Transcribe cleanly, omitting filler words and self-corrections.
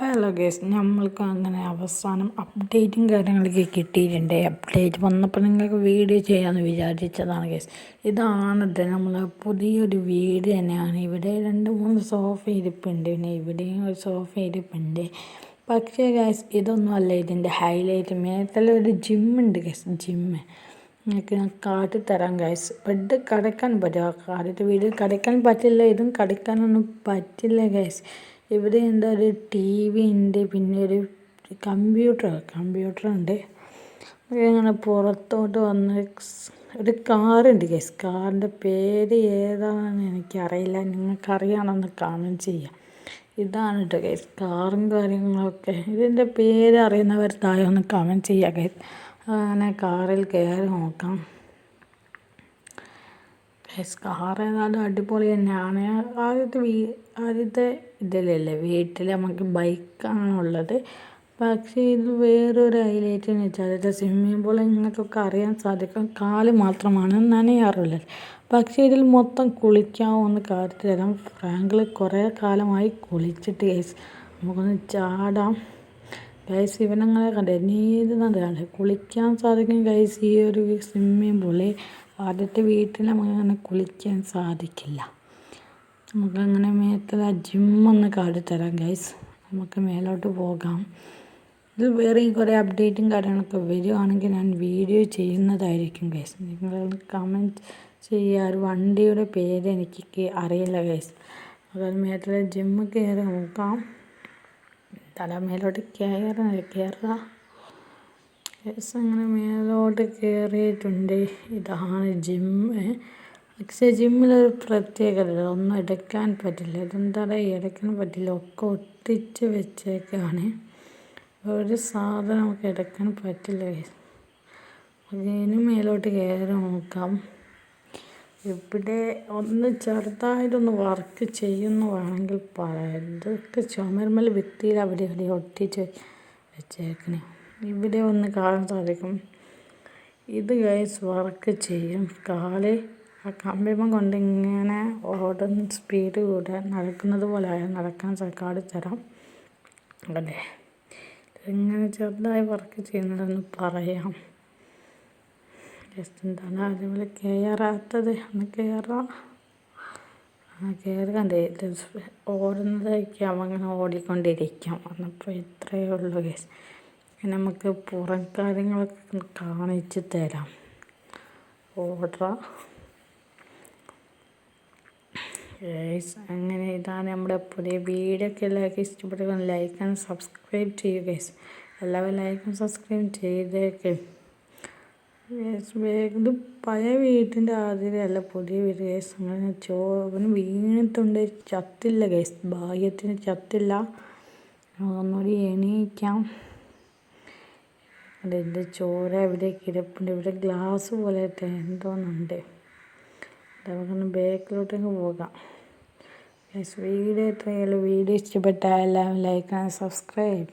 Hello guys, നമ്മൾക്ക് അങ്ങനെ അവസാനം അപ്ഡേറ്റും കാര്യങ്ങളൊക്കെ കിട്ടിയിട്ടുണ്ട്. അപ്ഡേറ്റ് വന്നപ്പോൾ നിങ്ങൾക്ക് വീഡിയോ ചെയ്യാമെന്ന് വിചാരിച്ചതാണ് ഗൈസ്. ഇതാണിത് നമ്മൾ പുതിയൊരു വീട് തന്നെയാണ്. ഇവിടെ 2-3 സോഫ ഇരിപ്പുണ്ട്, പിന്നെ ഇവിടെയും ഒരു സോഫ ഇരിപ്പുണ്ട്. പക്ഷേ ഗൈസ്, ഇതൊന്നും അല്ല ഇതിൻ്റെ ഹൈലൈറ്റ്. മേത്തലൊരു ജിമ്മുണ്ട് ഗൈസ്, ജിമ്മ് നിങ്ങൾക്ക് ഞാൻ കാട്ടിത്തരാം ഗൈസ്. ബെഡ് കിടക്കാൻ പറ്റുക, ആദ്യത്തെ വീട് കിടക്കാൻ പറ്റില്ല, ഇതും കിടക്കാനൊന്നും പറ്റില്ല ഗൈസ്. ഇവിടെ എന്താ ഒരു ടി വി ഉണ്ട്, പിന്നെ ഒരു കമ്പ്യൂട്ടർ ഉണ്ട്. ഇങ്ങനെ പുറത്തോട്ട് വന്ന് ഒരു കാറുണ്ട് ഗൈസ്. കാറിൻ്റെ പേര് ഏതാണെന്ന് എനിക്കറിയില്ല, നിങ്ങൾക്കറിയാമെന്ന് കമൻറ്റ് ചെയ്യാം. ഇതാണ് കേട്ടോ ഗൈസ് കാറും കാര്യങ്ങളൊക്കെ. ഇതിൻ്റെ പേര് അറിയുന്നവർ താഴെ ഒന്ന് കമൻറ്റ് ചെയ്യുക ഗൈസ്. അങ്ങനെ കാറിൽ കയറി നോക്കാം ഗൈസ്. കാർ ഏതായാലും അടിപൊളി തന്നെയാണ്. ആദ്യത്തെ ഇതിലല്ലേ വീട്ടിൽ നമുക്ക് ബൈക്കാണുള്ളത്. പക്ഷേ ഇത് വേറൊരു ഹൈലൈറ്റ് എന്ന് വെച്ചാൽ ഇത് സ്വിമ്മിംഗ് പൂൾ നിങ്ങൾക്കൊക്കെ അറിയാൻ സാധിക്കും. കാല് മാത്രമാണ് നനയാറുള്ളത്. പക്ഷേ ഇതിൽ മൊത്തം കുളിക്കാമെന്ന് കാണിച്ചു തരാം. ഫ്രാങ്കിൽ കുറേ കാലമായി കുളിച്ചിട്ട് ഗൈസ്. നമുക്കൊന്ന് ചാടാം ഗൈസ്. ഇവനങ്ങളെ കണ്ടേ നീന്തുന്നതാണ്, കുളിക്കാൻ സാധിക്കും ഗൈസ്. ഈ ഒരു സ്വിമ്മിംഗ് പൂളിൽ ആദ്യത്തെ വീട്ടിൽ നമുക്കങ്ങനെ കുളിക്കാൻ സാധിക്കില്ല. നമുക്കങ്ങനെ മേത്തുള്ള ജിമ്മൊന്ന് കാട്ടിത്തരാം ഗൈസ്. നമുക്ക് മേലോട്ട് പോകാം. ഇത് വേറെ കുറേ അപ്ഡേറ്റും കാര്യങ്ങളൊക്കെ വരുവാണെങ്കിൽ ഞാൻ വീഡിയോ ചെയ്യുന്നതായിരിക്കും ഗൈസ്. നിങ്ങൾ കമൻറ്റ് ചെയ്യുക. ഒരു വണ്ടിയുടെ പേര് എനിക്ക് അറിയില്ല ഗൈസ്. അതായത് മേത്തുള്ള ജിമ്മ് കയറി നോക്കാം. തല മേലോട്ട് കയറുക ഗൈസ്. അങ്ങനെ മേലോട്ട് കയറിയിട്ടുണ്ട്. ഇതാണ് ജിമ്മ്. പക്ഷേ ജിമ്മിലൊരു പ്രത്യേകത, ഒന്നും എടുക്കാൻ പറ്റില്ല. ഇതെന്താ എടുക്കാൻ പറ്റില്ല, ഒക്കെ ഒട്ടിച്ച് വെച്ചേക്കാണ്. ഒരു സാധനം നമുക്ക് എടുക്കാൻ പറ്റില്ല ഗൈസ്. അതിന് മേലോട്ട് കയറി നോക്കാം. ഇവിടെ ഒന്ന് ചെറുതായിട്ടൊന്ന് വർക്ക് ചെയ്യുന്നു വേണമെങ്കിൽ പറയാം. ഇതൊക്കെ ചുമരുമേൽ ഭിത്തിയിൽ അവിടെ ഇവിടെ ഒട്ടിച്ച് വെച്ചേക്കണേ. ഇവിടെ ഒന്ന് കാണാൻ സാധിക്കും. ഇത് ഗൈസ് വർക്ക് ചെയ്യും. കാല് ആ കമ്പിമ്മ കൊണ്ട് ഇങ്ങനെ ഓടുന്ന സ്പീഡ് കൂടെ നടക്കുന്നത് പോലെ നടക്കാൻ കാണിച്ചുതരാം. അല്ലേ, ഇങ്ങനെ ചെറുതായി വർക്ക് ചെയ്യുന്നതെന്ന് പറയാം. ജസ്റ്റ് എന്താണ് അതേപോലെ കയറാത്തത്, ഒന്ന് കയറാം. കയറുകണ്ടേ ഓടുന്നതായിരിക്കാം, അങ്ങനെ ഓടിക്കൊണ്ടിരിക്കാം. എന്നപ്പോൾ ഇത്രയേ ഉള്ളൂ ഗൈസ്. നമുക്ക് പുറം കാര്യങ്ങളൊക്കെ കാണിച്ച് തരാം. Order guys. അങ്ങനെ ഇതാണ് നമ്മുടെ പുതിയ വീഡിയോ. ഒക്കെ എല്ലാവർക്കും ഇഷ്ടപ്പെട്ട ലൈക്ക് ആൻഡ് സബ്സ്ക്രൈബ് ചെയ്യുക ഗൈസ്. എല്ലാവരും ലൈക്കും സബ്സ്ക്രൈബ് ചെയ്തേക്ക് ഗൈസ്. ഇത് പഴയ വീട്ടിൻ്റെ ആദ്യമല്ല, പുതിയ വീട് ഗൈസ്. അങ്ങനെ ചോവന് വീണിട്ടുണ്ട്, ചത്തില്ല ഗൈസ്. ഭാഗ്യത്തിന് ചത്തില്ല. ഒന്നുകൂടി എണീക്കാം. അതിൻ്റെ ചോര ഇവിടെ കിടപ്പുണ്ട്. ഇവിടെ ഗ്ലാസ് പോലെ എന്തോന്നുണ്ട്. നമുക്കൊന്ന് ബാക്കിലോട്ടങ്ങ് പോകാം ഗൈസ്. വീഡിയോ എത്രയുള്ളൂ. വീഡിയോ ഇഷ്ടപ്പെട്ടാൽ എല്ലാവരും ലൈക്ക് ആൻഡ് സബ്സ്ക്രൈബ്.